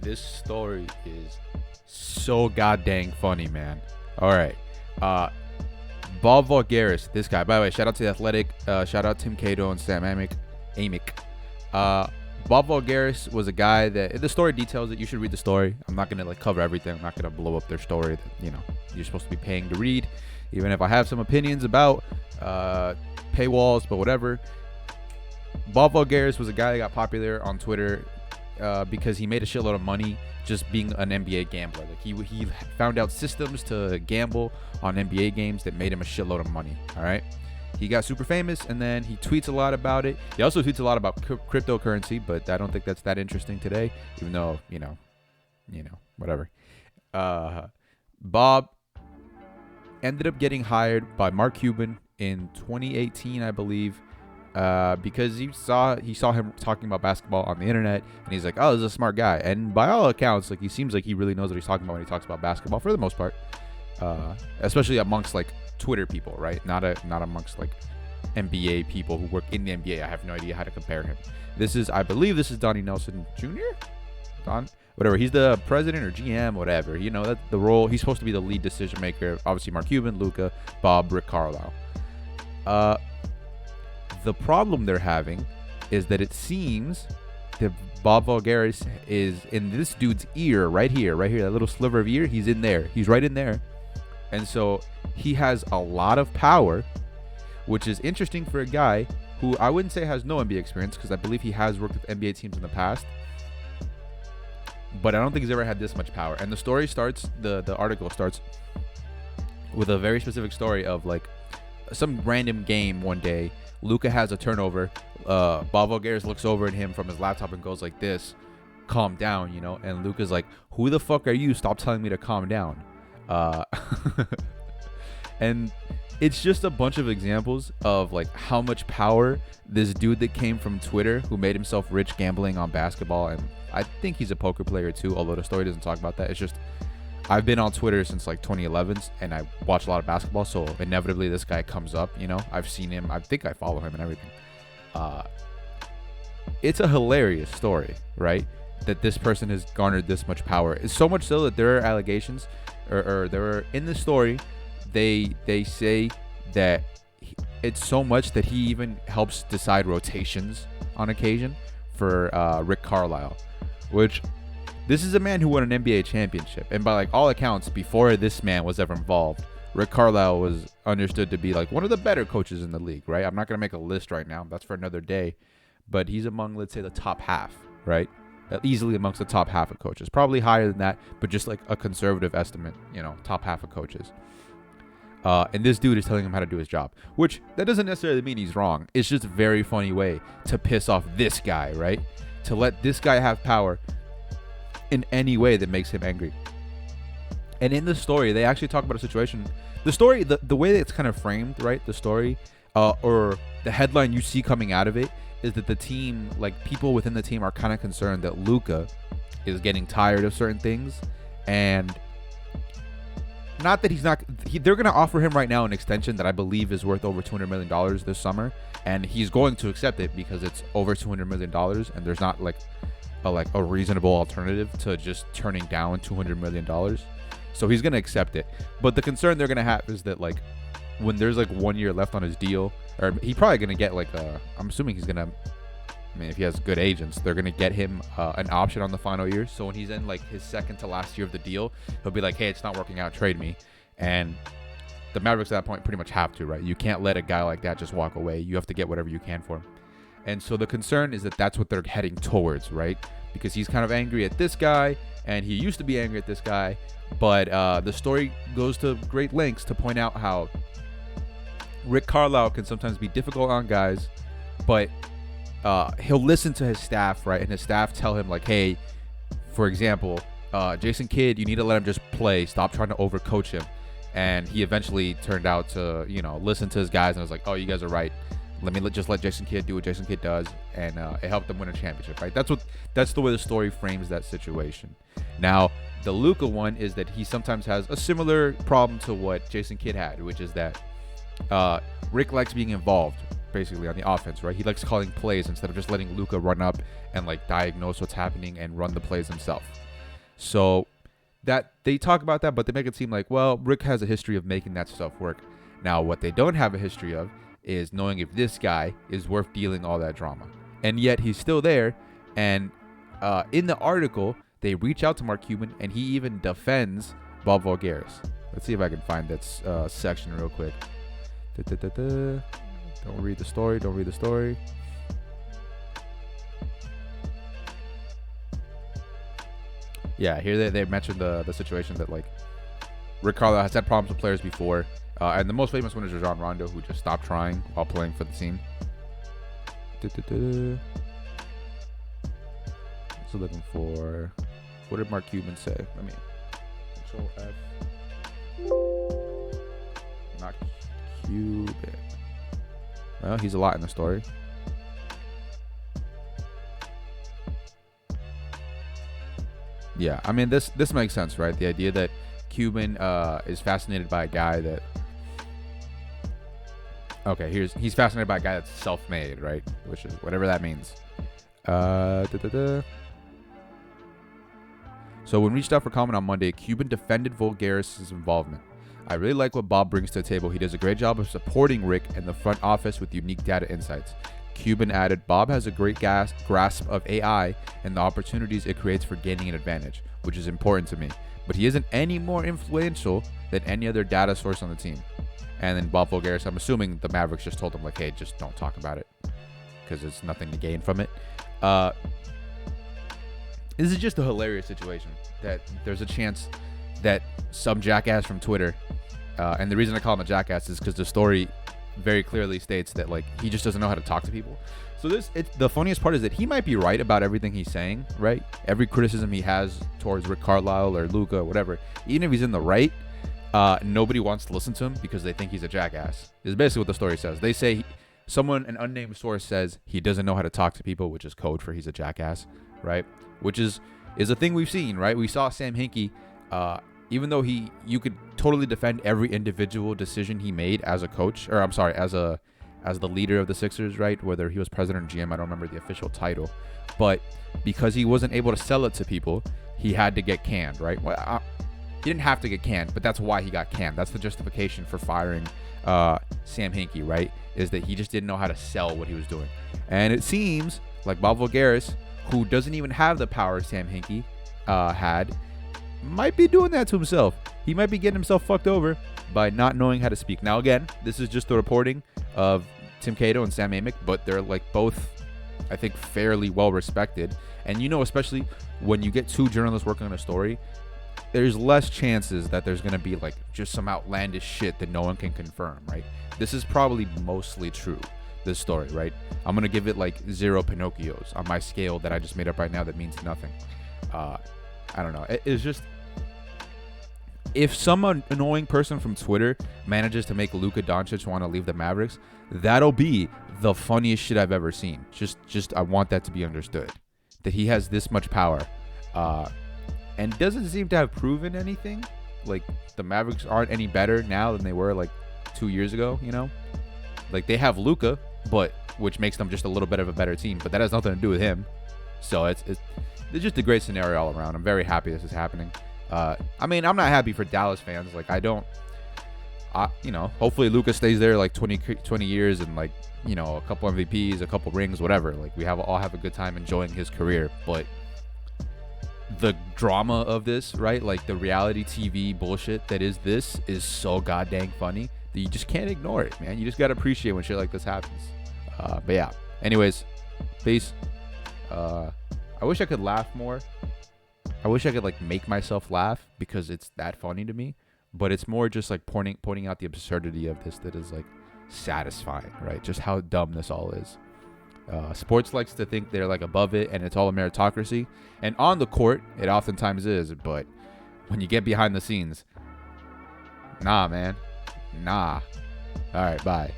This story is so goddamn funny, man. All right. Bob Vulgaris, this guy. By the way, shout out to The Athletic. Shout out Tim Cato and Sam Amick. Bob Vulgaris was a guy that the story details it. You should read the story. I'm not gonna cover everything. I'm not gonna blow up their story that you're supposed to be paying to read. Even if I have some opinions about paywalls, but whatever. Bob Vulgaris was a guy that got popular on Twitter because he made a shitload of money just being an NBA gambler. Like he found out systems to gamble on NBA games that made him a shitload of money. All right. He got super famous, and then he tweets a lot about it. He also tweets a lot about cryptocurrency, but I don't think that's that interesting today, even though, whatever. Bob ended up getting hired by Mark Cuban in 2018, I believe, because he saw him talking about basketball on the internet, and he's like, oh, this is a smart guy. And by all accounts, he seems like he really knows what he's talking about when he talks about basketball for the most part, especially amongst Twitter people, right? Not amongst NBA people who work in the NBA. I have no idea how to compare him. I believe this is Donnie Nelson Jr. Whatever. He's the president or GM, whatever. That's the role. He's supposed to be the lead decision maker. Obviously, Mark Cuban, Luka, Bob, Rick Carlisle. The problem they're having is that it seems that Bob Vulgaris is in this dude's ear right here, that little sliver of ear. He's in there. He's right in there. And so he has a lot of power, which is interesting for a guy who I wouldn't say has no NBA experience, because I believe he has worked with NBA teams in the past. But I don't think he's ever had this much power. And the story starts, the article starts with a very specific story of some random game one day. Luka has a turnover. Bob Vulgaris looks over at him from his laptop and goes like this, calm down, And Luka's like, who the fuck are you? Stop telling me to calm down. And it's just a bunch of examples of how much power this dude that came from Twitter, who made himself rich gambling on basketball, and I think he's a poker player too, although the story doesn't talk about that. It's just, I've been on Twitter since 2011, and I watch a lot of basketball, so inevitably this guy comes up. I've seen him. I think I follow him and everything. It's a hilarious story, right? That this person has garnered this much power. It's so much so that there are allegations, or there are in the story, they say that it's so much that he even helps decide rotations on occasion for Rick Carlisle, which this is a man who won an NBA championship, and by all accounts, before this man was ever involved, Rick Carlisle was understood to be one of the better coaches in the league, right? I'm not gonna make a list right now. That's for another day, but he's among, let's say, the top half, right? Easily amongst the top half of coaches, probably higher than that, but just a conservative estimate, top half of coaches. And this dude is telling him how to do his job, which that doesn't necessarily mean he's wrong. It's just a very funny way to piss off this guy, right? To let this guy have power in any way that makes him angry. And in the story, they actually talk about a situation. The story, the way that it's kind of framed, right? The story, or the headline you see coming out of it, is that the team, people within the team, are kind of concerned that Luka is getting tired of certain things, and not that they're going to offer him right now an extension that I believe is worth over $200 million this summer, and he's going to accept it because it's over $200 million, and there's not a reasonable alternative to just turning down $200 million. So he's going to accept it. But the concern they're going to have is that when there's 1 year left on his deal, or he's probably going to get I'm assuming he's going to, if he has good agents, they're going to get him an option on the final year. So when he's in his second to last year of the deal, he'll be like, hey, it's not working out, trade me. And the Mavericks at that point pretty much have to, right? You can't let a guy like that just walk away. You have to get whatever you can for him. And so the concern is that that's what they're heading towards, right? Because he's kind of angry at this guy, and he used to be angry at this guy. But the story goes to great lengths to point out how Rick Carlisle can sometimes be difficult on guys, but he'll listen to his staff, right? And his staff tell him hey, for example, Jason Kidd, you need to let him just play. Stop trying to overcoach him. And he eventually turned out to, listen to his guys and was like, oh, you guys are right. Just let Jason Kidd do what Jason Kidd does, and it helped them win a championship, right? That's the way the story frames that situation. Now, the Luka one is that he sometimes has a similar problem to what Jason Kidd had, which is that Rick likes being involved basically on the offense, right? He likes calling plays instead of just letting Luka run up and diagnose what's happening and run the plays himself. So that they talk about that, but they make it seem like, well, Rick has a history of making that stuff work. Now, what they don't have a history of is knowing if this guy is worth dealing all that drama. And yet he's still there. And in the article, they reach out to Mark Cuban, and he even defends Bob Voulgaris. Let's see if I can find that section real quick. Don't read the story. Don't read the story. Yeah, here they mentioned the situation that, like, Rick Carlisle has had problems with players before. And the most famous one is Rajon Rondo, who just stopped trying while playing for the team. So looking for, what did Mark Cuban say? Let me Control F. Not Cuban. Well, he's a lot in the story. Yeah, I mean, this makes sense, right? The idea that Cuban is fascinated by a guy that, okay, he's fascinated by a guy that's self-made, right? Which is whatever that means. So when reached out for comment on Monday, Cuban defended Voulgaris' involvement. I really like what Bob brings to the table. He does a great job of supporting Rick and the front office with unique data insights. Cuban added, Bob has a great grasp of AI and the opportunities it creates for gaining an advantage, which is important to me. But he isn't any more influential than any other data source on the team. And then Bob Voulgaris, I'm assuming the Mavericks just told him, like, hey, just don't talk about it because there's nothing to gain from it. This is just a hilarious situation that there's a chance that some jackass from Twitter, and the reason I call him a jackass is because the story very clearly states that, like, he just doesn't know how to talk to people. So the funniest part is that he might be right about everything he's saying, right? Every criticism he has towards Rick Carlisle or Luka or whatever, even if he's in the right, nobody wants to listen to him because they think he's a jackass. Is basically what the story says. They say an unnamed source says he doesn't know how to talk to people, which is code for he's a jackass, right? Which is a thing we've seen, right? We saw Sam Hinkie, even though you could totally defend every individual decision he made as a coach, or I'm sorry, as the leader of the Sixers, right? Whether he was president or GM, I don't remember the official title, but because he wasn't able to sell it to people, he had to get canned, right? Well, he didn't have to get canned, but that's why he got canned. That's the justification for firing Sam Hinkie, right? Is that he just didn't know how to sell what he was doing. And it seems like Bob Voulgaris, who doesn't even have the power Sam Hinkie had, might be doing that to himself. He might be getting himself fucked over by not knowing how to speak. Now, again, this is just the reporting of Tim Cato and Sam Amick, but they're, like, both, I think, fairly well respected. And, you know, especially when you get two journalists working on a story, there's less chances that there's going to be, like, just some outlandish shit that no one can confirm, right? This is probably mostly true, this story, right? I'm going to give it, like, 0 Pinocchios on my scale that I just made up right now that means nothing. I don't know. It's just, if some annoying person from Twitter manages to make Luka Doncic want to leave the Mavericks, that'll be the funniest shit I've ever seen. Just I want that to be understood, that he has this much power, and doesn't seem to have proven anything. Like, the Mavericks aren't any better now than they were, like, 2 years ago, you know? Like, they have Luka, but which makes them just a little bit of a better team, but that has nothing to do with him. So it's just a great scenario all around. I'm very happy this is happening. I mean, I'm not happy for Dallas fans. Like, you know, hopefully Luka stays there like 20 years and, like, you know, a couple MVPs, a couple rings, whatever. Like, we all have a good time enjoying his career. But the drama of this, right? Like, the reality TV bullshit that is this is so goddamn funny that you just can't ignore it, man. You just got to appreciate when shit like this happens. But yeah, anyways, peace. I wish I could laugh more. I wish I could, like, make myself laugh because it's that funny to me, but it's more just, like, pointing out the absurdity of this that is, like, satisfying, right? Just how dumb this all is. Sports likes to think they're, like, above it and it's all a meritocracy, and on the court it oftentimes is, but when you get behind the scenes, nah, man, nah. All right, bye.